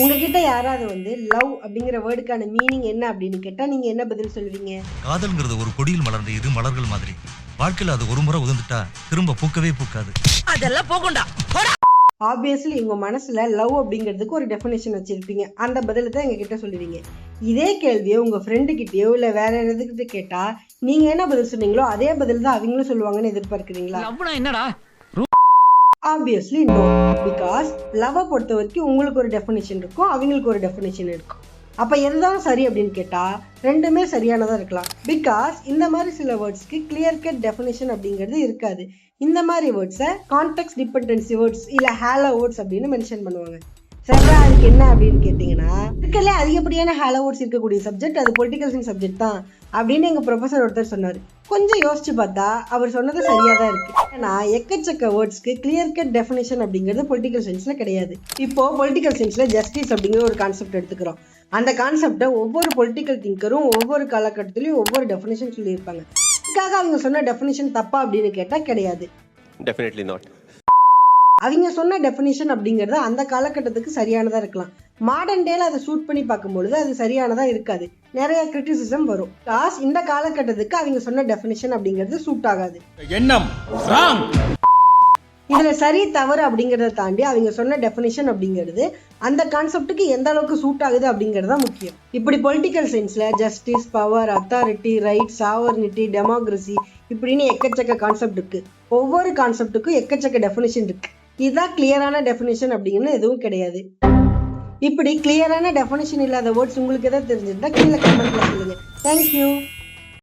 உங்ககிட்ட யாராவது லவ் அப்படிங்கிற வேர்டுக்கான மீனிங் என்ன அப்படின்னு கேட்டா நீங்க என்ன பதில் சொல்லுவீங்க? காதல்ங்கிறது ஒரு கொடியில் மலர்ந்த இரு மலர்கள் மாதிரி. வாழ்க்கையில அது ஒரு முறை உதிர்ந்துட்டா திரும்ப பூக்கவே பூக்காது. அதெல்லாம் போகண்டா. ஆப்வியஸ்லி உங்க மனசுல லவ் அப்படிங்கிறதுக்கு ஒரு டெஃபினேஷன் வச்சிருப்பீங்க. அந்த பதில தான் எங்க கிட்ட சொல்லுவீங்க. இதே கேள்வியை உங்க ஃப்ரெண்டு கிட்டயோ இல்ல வேற எதுக்கிட்ட கேட்டா நீங்க என்ன பதில் சொன்னீங்களோ அதே பதில் தான் அவங்களும் சொல்லுவாங்கன்னு எதிர்பார்க்கிறீங்களா? என்னடா? Obviously no. பிகாஸ் லவ்வை பொறுத்த வரைக்கும் உங்களுக்கு ஒரு டெஃபினேஷன் இருக்கும், அவங்களுக்கு ஒரு டெஃபினேஷன் இருக்கும். அப்ப எதுதான் சரி அப்படின்னு கேட்டா ரெண்டுமே சரியானதா இருக்கலாம். பிகாஸ் இந்த மாதிரி சில வேர்ட்ஸ்க்கு கிளியர் கட் டெஃபினேஷன் அப்படிங்கிறது இருக்காது. இந்த மாதிரி வேர்ட்ஸை கான்டெக்ஸ்ட் டிபெண்டன்சி வேர்ட்ஸ் இல்ல ஹேலோ வேர்ட்ஸ் அப்படின்னு மென்ஷன் பண்ணுவாங்க. சரிடா, அதுக்கு என்ன அப்படின்னு கேட்டீங்கன்னா இருக்கல அதிகப்படியான ஹேலோ வேர்ட்ஸ் இருக்கக்கூடிய சப்ஜெக்ட் அது பொலிட்டிக்கல் சயின்ஸ் சப்ஜெக்ட் தான் அப்படின்னு எங்க ப்ரொஃபசர் ஒருத்தர் சொன்னாரு. கொஞ்சம் யோசிச்சு பார்த்தா அவர் சொன்னது சரியா தான் இருக்கு. ஏன்னா எக்கச்சக்க வேர்ட்ஸ்க்கு கிளியர் கட் டெஃபினேஷன் அப்படிங்கிறது பொலிட்டிக்கல் சயின்ஸ்ல கிடையாது. இப்போ பொலிட்டிக்கல் சயின்ஸ்ல ஜஸ்டிஸ் அப்படிங்கிற ஒரு கான்செப்ட் எடுத்துக்கிறோம். அந்த கான்செப்டை ஒவ்வொரு பொலிட்டிக்கல் திங்கரும் ஒவ்வொரு காலகட்டத்திலையும் ஒவ்வொரு டெஃபினேஷன் சொல்லியிருப்பாங்க. இதுக்காக அவங்க சொன்ன டெஃபினேஷன் தப்பா அப்படின்னு கேட்டா கிடையாது. Definitely not. அவங்க சொன்ன டெஃபினேஷன் அப்படிங்கிறது அந்த காலகட்டத்துக்கு சரியானதா இருக்கலாம். மாடர்ன் டேல அதை சூட் பண்ணி பார்க்கும்பொழுது அது சரியானதா இருக்காது. நிறைய கிரிட்டிசிசம் வரும். காஸ் இந்த காலகட்டத்துக்கு அவங்க சொன்ன டெஃபினேஷன் அப்படிங்கிறது சூட் ஆகாது. இதுல சரி தவறு அப்படிங்கறத தாண்டி அவங்க சொன்ன டெஃபினேஷன் அப்படிங்கிறது அந்த கான்செப்டுக்கு எந்த அளவுக்கு சூட் ஆகுது அப்படிங்கறத முக்கியம். இப்படி பொலிட்டிக்கல் சயின்ஸ்ல justice, power, authority, right, sovereignty, democracy இப்படின்னு எக்கச்சக்க கான்செப்ட் இருக்கு. ஒவ்வொரு கான்செப்டுக்கும் எக்கச்சக்க டெஃபினேஷன் இருக்கு. இதுதான் கிளியரான டெஃபினேஷன் அப்படின்னு எதுவும் கிடையாது. இப்படி கிளியரான டெஃபினேஷன் இல்லாத வேர்ட்ஸ் உங்களுக்கு எதாவது தெரிஞ்சிருந்தா கீழே கமெண்ட்ல சொல்லுங்க. தேங்க்யூ.